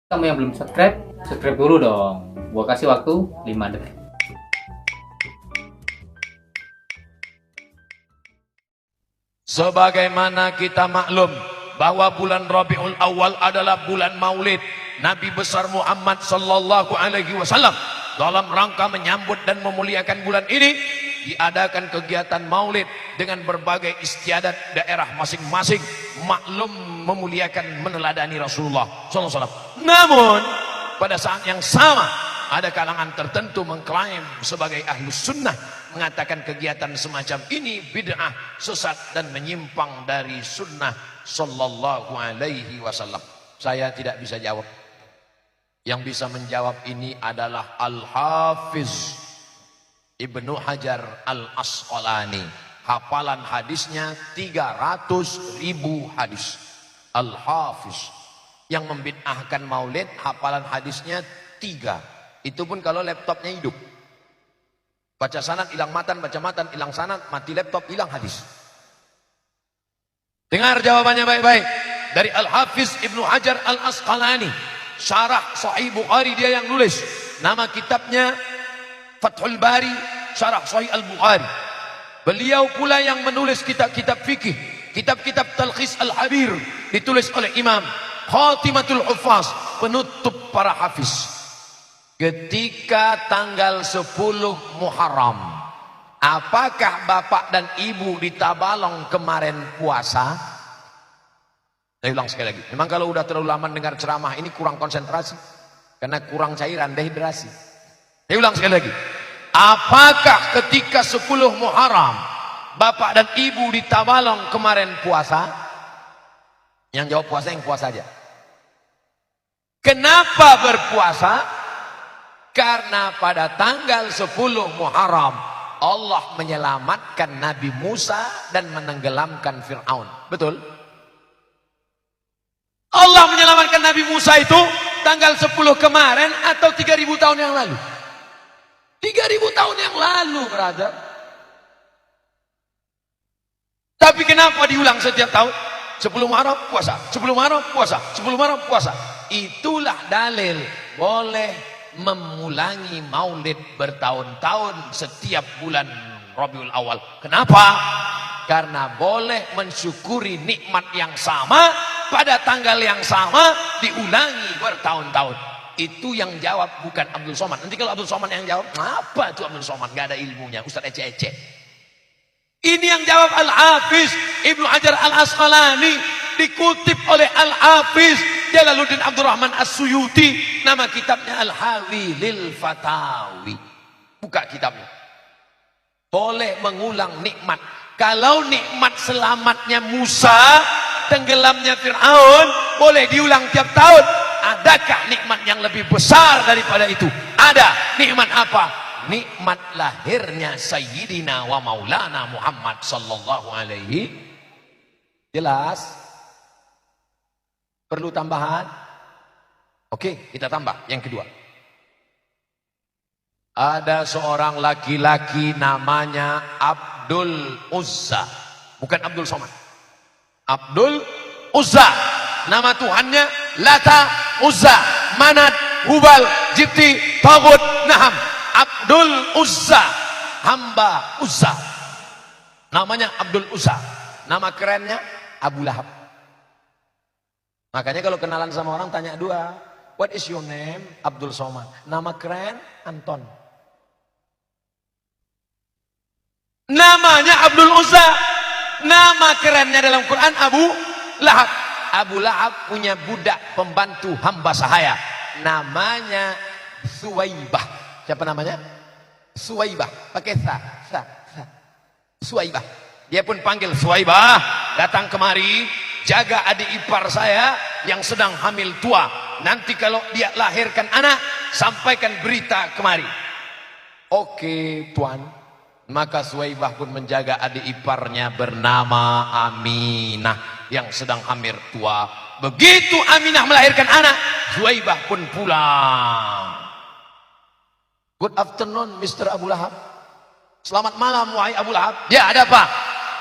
Kamu yang belum subscribe, subscribe dulu dong. Gua kasih waktu 5 detik. Sebagaimana kita maklum bahwa bulan Rabiul Awal adalah bulan Maulid Nabi besar Muhammad sallallahu alaihi wasallam. Dalam rangka menyambut dan memuliakan bulan ini, diadakan kegiatan Maulid dengan berbagai istiadat daerah masing-masing, maklum memuliakan meneladani Rasulullah sallallahu alaihi wasallam. Namun pada saat yang sama ada kalangan tertentu mengklaim sebagai ahlus sunnah, mengatakan kegiatan semacam ini bid'ah, sesat dan menyimpang dari sunnah sallallahu alaihi wasallam. Saya tidak bisa jawab. Yang bisa menjawab ini adalah Al-Hafiz Ibnu Hajar Al-Asqalani. Hafalan hadisnya 300.000 hadis. Al-Hafiz yang membid'ahkan maulid, hafalan hadisnya 3. Itu pun kalau laptopnya hidup. Baca sanad hilang matan, baca matan hilang sanad, mati laptop hilang hadis. Dengar jawabannya baik-baik dari Al-Hafiz Ibnu Hajar Al-Asqalani. Syarah Sahih Bukhari dia yang nulis. Nama kitabnya Fathul Bari, Syarah Sahih Al-Bukhari. Beliau pula yang menulis kitab-kitab fikih, kitab-kitab Talkhis Al-Habir, ditulis oleh Imam Khatimatul Huffaz, penutup para hafiz. Ketika tanggal 10 Muharram, apakah bapak dan ibu di Tabalong kemarin puasa? Saya ulang sekali lagi. Memang kalau udah terlalu lama dengar ceramah ini kurang konsentrasi, karena kurang cairan, dehidrasi. Saya ulang sekali lagi. Apakah ketika 10 Muharram bapak dan ibu di Tabalong kemarin puasa? Yang jawab puasa yang puasa aja. Kenapa berpuasa? Karena pada tanggal 10 Muharram Allah menyelamatkan Nabi Musa dan menenggelamkan Fir'aun. Betul? Allah menyelamatkan Nabi Musa itu tanggal 10 kemarin atau 3000 tahun yang lalu? 3000 tahun yang lalu, brother. Tapi kenapa diulang setiap tahun? 10 Muharram puasa, 10 Muharram puasa, 10 Muharram puasa. Itulah dalil boleh memulangi maulid bertahun-tahun setiap bulan Rabiul Awal. Kenapa? Karena boleh mensyukuri nikmat yang sama pada tanggal yang sama diulangi bertahun-tahun. Itu yang jawab bukan Abdul Somad. Nanti kalau Abdul Somad yang jawab, apa itu Abdul Somad? Gak ada ilmunya, Ustaz ece-ece. Ini yang jawab Al-Hafiz Ibnu Hajar Al-Asqalani, dikutip oleh Al-Hafiz Jalaluddin Abdurrahman As-Suyuti. Nama kitabnya Al-Hawi Lil Fatawi. Buka kitabnya. Boleh mengulang nikmat. Kalau nikmat selamatnya Musa, tenggelamnya Fir'aun, boleh diulang tiap tahun. Adakah nikmat yang lebih besar daripada itu? Ada. Nikmat apa? Nikmat lahirnya Sayyidina wa Maulana Muhammad sallallahu alaihi. Jelas? Perlu tambahan? Oke, kita tambah. Yang kedua. Ada seorang laki-laki namanya Abdul Uzza. Bukan Abdul Somad. Abdul Uzza. Nama Tuhannya Lata, Uzza, Manat, Hubal, Jibti, Tagut, Naham. Abdul Uzza, hamba Uzza. Namanya Abdul Uzza. Nama kerennya Abu Lahab. Makanya kalau kenalan sama orang tanya dua. What is your name? Abdul Somad. Nama keren Anton. Namanya Abdul Uzza. Nama kerennya dalam Quran Abu Lahab. Abu Lahab punya budak pembantu hamba sahaya. Namanya Suwaibah. Siapa namanya? Suwaibah. Pakai sa. Suwaibah. Dia pun panggil Suwaibah. Datang kemari. Jaga adik ipar saya yang sedang hamil tua. Nanti kalau dia lahirkan anak, sampaikan berita kemari. Oke, Tuan. Maka Suwaibah pun menjaga adik iparnya bernama Aminah yang sedang hamil tua. Begitu Aminah melahirkan anak, Suwaibah pun pulang. Good afternoon, Mr. Abu Lahab. Selamat malam, wahai Abu Lahab. Ya, ada apa?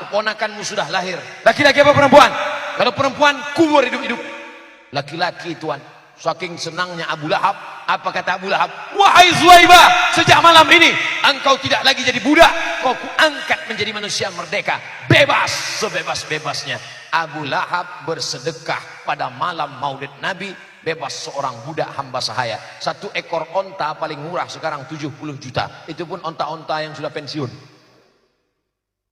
Keponakanmu sudah lahir. Laki-laki apa perempuan? Kalau perempuan, kubur hidup-hidup. Laki-laki, Tuan. Saking senangnya Abu Lahab, apa kata Abu Lahab? Wahai Zuhaibah, sejak malam ini engkau tidak lagi jadi budak, kau kuangkat menjadi manusia merdeka, bebas sebebas-bebasnya. Abu Lahab bersedekah pada malam Maulid Nabi, bebas seorang budak hamba sahaya. 1 ekor onta paling murah sekarang 70 juta. Itu pun onta-onta yang sudah pensiun.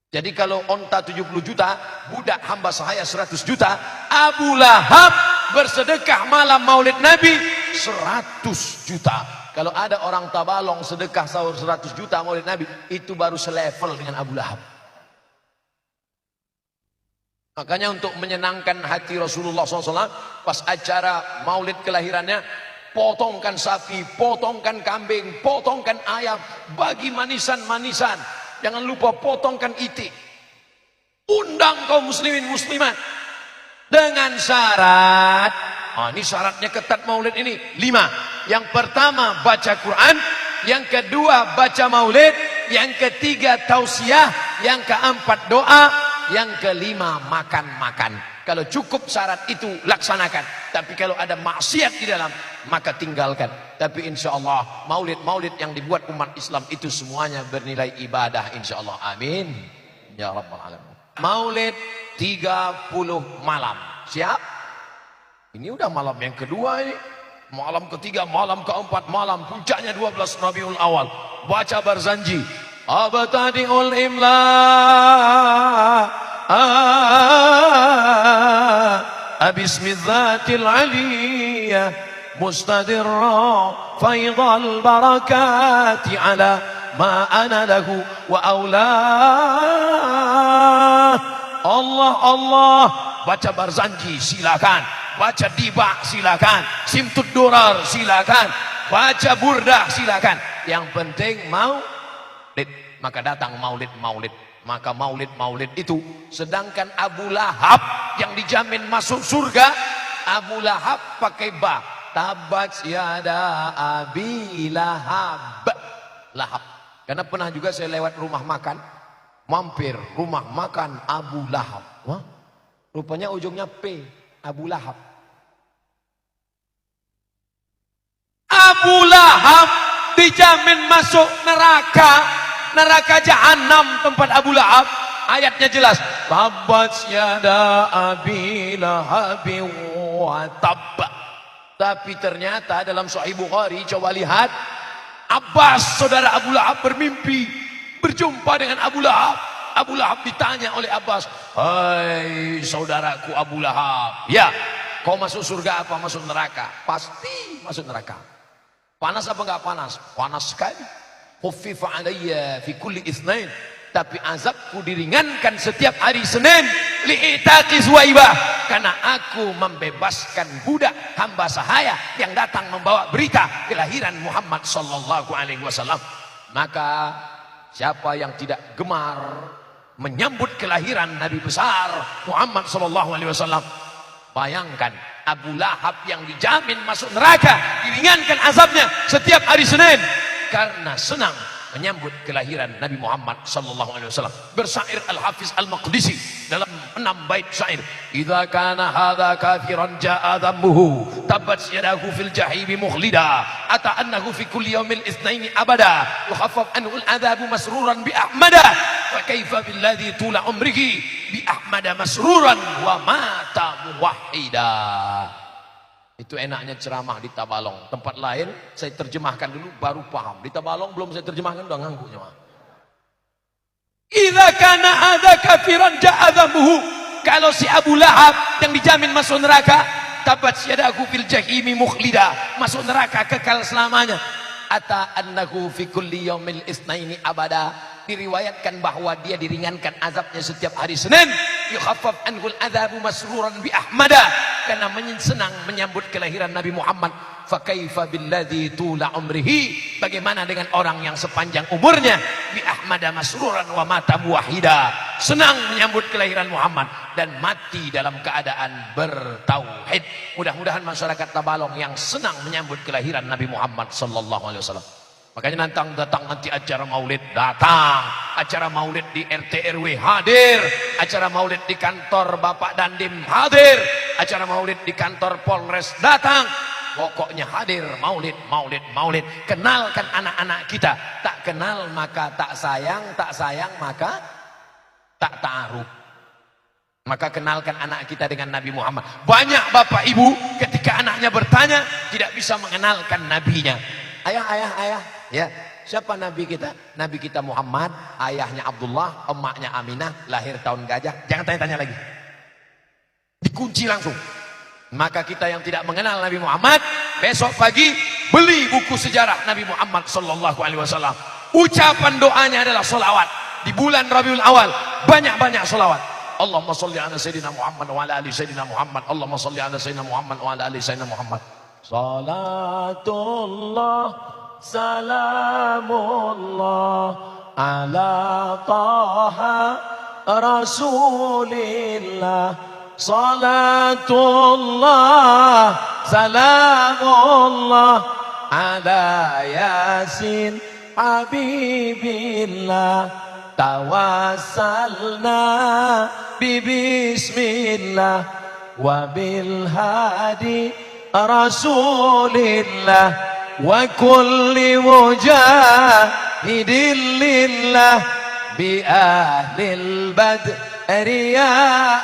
Jadi kalau onta 70 juta, budak hamba sahaya 100 juta, Abu Lahab bersedekah malam Maulid Nabi 100 juta. Kalau ada orang Tabalong sedekah sahur 100 juta Maulid Nabi, itu baru selevel dengan Abu Lahab. Makanya untuk menyenangkan hati Rasulullah SAW, pas acara Maulid kelahirannya, potongkan sapi, potongkan kambing, potongkan ayam, bagi manisan-manisan. Jangan lupa potongkan itik. Undang kaum muslimin muslimat dengan syarat. Ini syaratnya ketat Maulid ini 5. Yang pertama baca Quran, yang kedua baca Maulid, yang ketiga tausiah, yang keempat doa, yang kelima makan-makan. Kalau cukup syarat itu laksanakan. Tapi kalau ada maksiat di dalam, maka tinggalkan. Tapi insya Allah maulid-maulid yang dibuat umat Islam itu semuanya bernilai ibadah insya Allah. Amin ya rabbal alamin. Maulid 30 malam. Siap? Ini udah malam yang kedua ini. Malam ketiga, malam keempat, malam puncaknya 12 Rabiul Awal. Baca Barzanji. Abtadi'ul imla bismillatil aliyah mustadirra faidal barakati ala ma ana lahu wa aula. Allah Allah. Baca Barzanji silakan, baca Dibak silakan, Simtud Durar silakan, baca Burdah silakan. Yang penting maulid, maka datang maulid-maulid. Maka maulid-maulid itu, sedangkan Abu Lahab yang dijamin masuk surga, Abu Lahab pakai ba. Tabat yada Abi Lahab. Lahab. Karena pernah juga saya lewat rumah makan, mampir rumah makan Abu Lahab. Wah, rupanya ujungnya P, Abu Lahab. Abu Lahab dijamin masuk neraka. Neraka Jahannam tempat Abu Lahab. Ayatnya jelas. Tabat yada Abi Lahab wa tab. Tapi ternyata dalam Sahih Bukhari, coba lihat, Abbas saudara Abu Lahab bermimpi berjumpa dengan Abu Lahab. Abu Lahab ditanya oleh Abbas, "Hai saudaraku Abu Lahab, ya, kau masuk surga apa masuk neraka?" Pasti masuk neraka. Panas apa enggak panas? Panas sekali. Khuffifa alayya fi kulli itsnain, tapi azabku diringankan setiap hari Senin li'itaqi Zuhaibah, karena aku membebaskan budak hamba sahaya yang datang membawa berita kelahiran Muhammad sallallahu alaihi wasallam. Maka siapa yang tidak gemar menyambut kelahiran Nabi besar Muhammad sallallahu alaihi wasallam, bayangkan Abu Lahab yang dijamin masuk neraka diringankan azabnya setiap hari Senin karena senang menyambut kelahiran Nabi Muhammad sallallahu alaihi wasallam. Bersair Al-Hafiz Al-Maqdisi dalam 6 bait syair, "Idza kana hadza kafiran ja'a dhammuhu tabat yadahu fil jahim mukhlida ata annahu fi kulli yawmil itsnaini abada yukhaffaf anhu al-'adzabu masruran bi ahmada fa kaifa billadzi tula umrihi bi ahmada masruran wa mata muwahhida." Itu enaknya ceramah di Tabalong. Tempat lain saya terjemahkan dulu baru paham. Di Tabalong belum saya terjemahkan udah ngangguk jemaah. Idza kana hadza kafiran ja'a dhammuhu. Kalau si Abu Lahab yang dijamin masuk neraka, tabat yadahu fil jahimi mukhlida, masuk neraka kekal selamanya. Ata annahu fi kulli yaumil itsnaini abada. Diriwayatkan bahwa dia diringankan azabnya setiap hari Senin. Yukhaffaf anhul adzabu masruran bi ahmada, karena senang menyambut kelahiran Nabi Muhammad. Fa kaifa billadzi tula umrihi, bagaimana dengan orang yang sepanjang umurnya bi ahmada masruran wa mata muwahhida, senang menyambut kelahiran Muhammad dan mati dalam keadaan bertauhid. Mudah-mudahan masyarakat Tabalong yang senang menyambut kelahiran Nabi Muhammad sallallahu alaihi wasallam. Makanya datang nanti acara maulid, datang. Acara maulid di RT RW hadir. Acara maulid di kantor Bapak Dandim hadir. Acara maulid di kantor Polres datang. pokoknya hadir maulid, maulid, maulid. Kenalkan anak-anak kita. Tak kenal maka tak sayang, tak sayang maka tak ta'aruf. Maka kenalkan anak kita dengan Nabi Muhammad. Banyak bapak ibu ketika anaknya bertanya tidak bisa mengenalkan nabinya. Ayah. Ya, siapa nabi kita? Nabi kita Muhammad, ayahnya Abdullah, emaknya Aminah, lahir tahun gajah. Jangan tanya-tanya lagi. Dikunci langsung. Maka kita yang tidak mengenal Nabi Muhammad, besok pagi beli buku sejarah Nabi Muhammad sallallahu alaihi wasallam. Ucapan doanya adalah selawat. Di bulan Rabiul Awal banyak-banyak selawat. Allahumma salli ala sayyidina Muhammad wa ala ali sayyidina Muhammad. Allahumma salli ala sayyidina Muhammad wa ala ali sayyidina Muhammad. Salatullah salamullah ala taha rasulillah. Salatullah salamullah ala yasin habibillah. Tawassalna bismillah wa bil hadi rasulillah wa kulli mujahidin lillah bi ahlil badri ya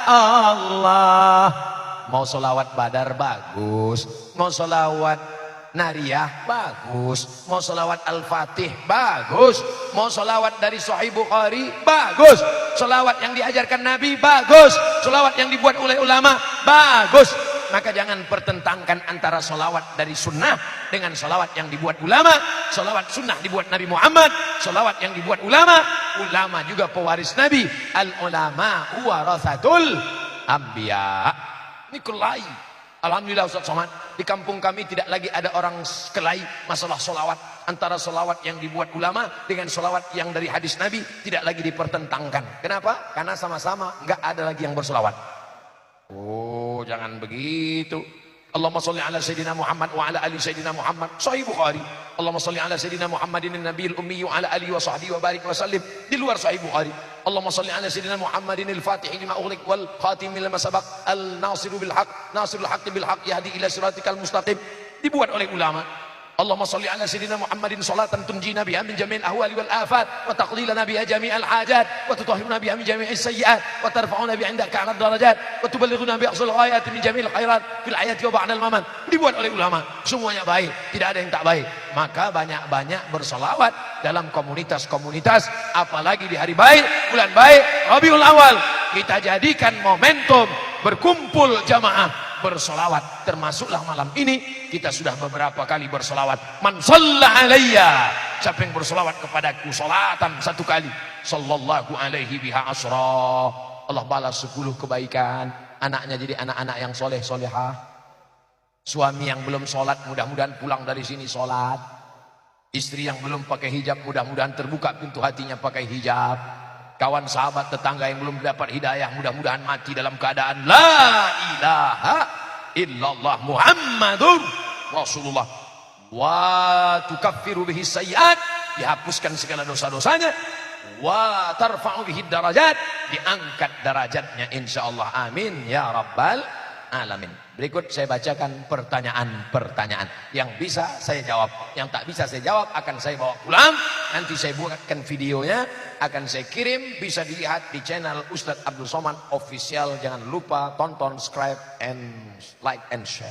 Allah. Mau solawat badar bagus, mau solawat nariyah bagus, mau solawat al-fatih bagus, mau solawat dari Sahih Bukhari bagus, solawat yang diajarkan Nabi bagus, solawat yang dibuat oleh ulama bagus. Maka jangan pertentangkan antara solawat dari sunnah dengan solawat yang dibuat ulama. Solawat sunnah dibuat Nabi Muhammad, solawat yang dibuat ulama, ulama juga pewaris Nabi. Al-ulama warasatul anbiya. Ini kelai. Alhamdulillah Ustaz Somad, di kampung kami tidak lagi ada orang kelai masalah solawat. Antara solawat yang dibuat ulama dengan solawat yang dari hadis Nabi tidak lagi dipertentangkan. Kenapa? Karena sama-sama nggak ada lagi yang bersolawat. Oh, jangan begitu. Allahumma salli ala sayyidina Muhammad wa ala ali sayyidina Muhammad. Sahih Bukhari. Allahumma salli ala sayyidina Muhammadin nabiyil ummi wa ala alihi wa sahbihi wa barik wa sallim. Di luar Sahih Bukhari. Allahumma salli ala sayyidina Muhammadin al-Fatih lima ughliq wal khatim lima sabaq al-nasiru bil haqq nasirul haqqi bil haqq yahdi ila siratikal mustaqim. Dibuat oleh ulama. Allahumma salli ala sayyidina Muhammadin salatan tunjina biha min jami'il ahwali wal afat wa taqlilana biha jami'al hajat wa tutahhiruna biha min jami'is sayyi'at wa tarfa'una biha 'indaka 'ala darajat wa tuballighuna bi aqsal ghayat min jami'il khairat fil hayati wa ba'dal mamat. Dibuat oleh ulama. Semuanya baik, tidak ada yang tak baik. Maka banyak-banyak bersolawat dalam komunitas-komunitas, apalagi di hari baik, bulan baik, Rabiul Awal. Kita jadikan momentum berkumpul jamaah bersolawat, termasuklah malam ini kita sudah beberapa kali bersolawat. Man shalla alayya, siapa yang bersolawat kepadaku solatan satu kali, sallallahu alaihi biha asra, Allah balas 10 kebaikan. Anaknya jadi anak-anak yang soleh solehah, suami yang belum sholat mudah-mudahan pulang dari sini sholat, istri yang belum pakai hijab mudah-mudahan terbuka pintu hatinya pakai hijab, kawan sahabat tetangga yang belum dapat hidayah mudah-mudahan mati dalam keadaan la ilaha illallah Muhammadur Rasulullah, wa tukaffiru bihi sayyiat, dihapuskan segala dosa-dosanya, wa tarfa'u bihi darajat, diangkat derajatnya insyaallah, amin ya rabbal alamin. Berikut saya bacakan pertanyaan-pertanyaan yang bisa saya jawab, yang tak bisa saya jawab akan saya bawa pulang, nanti saya buatkan videonya, akan saya kirim, bisa dilihat di channel Ustadz Abdul Somad Official. Jangan lupa tonton, subscribe, and like and share.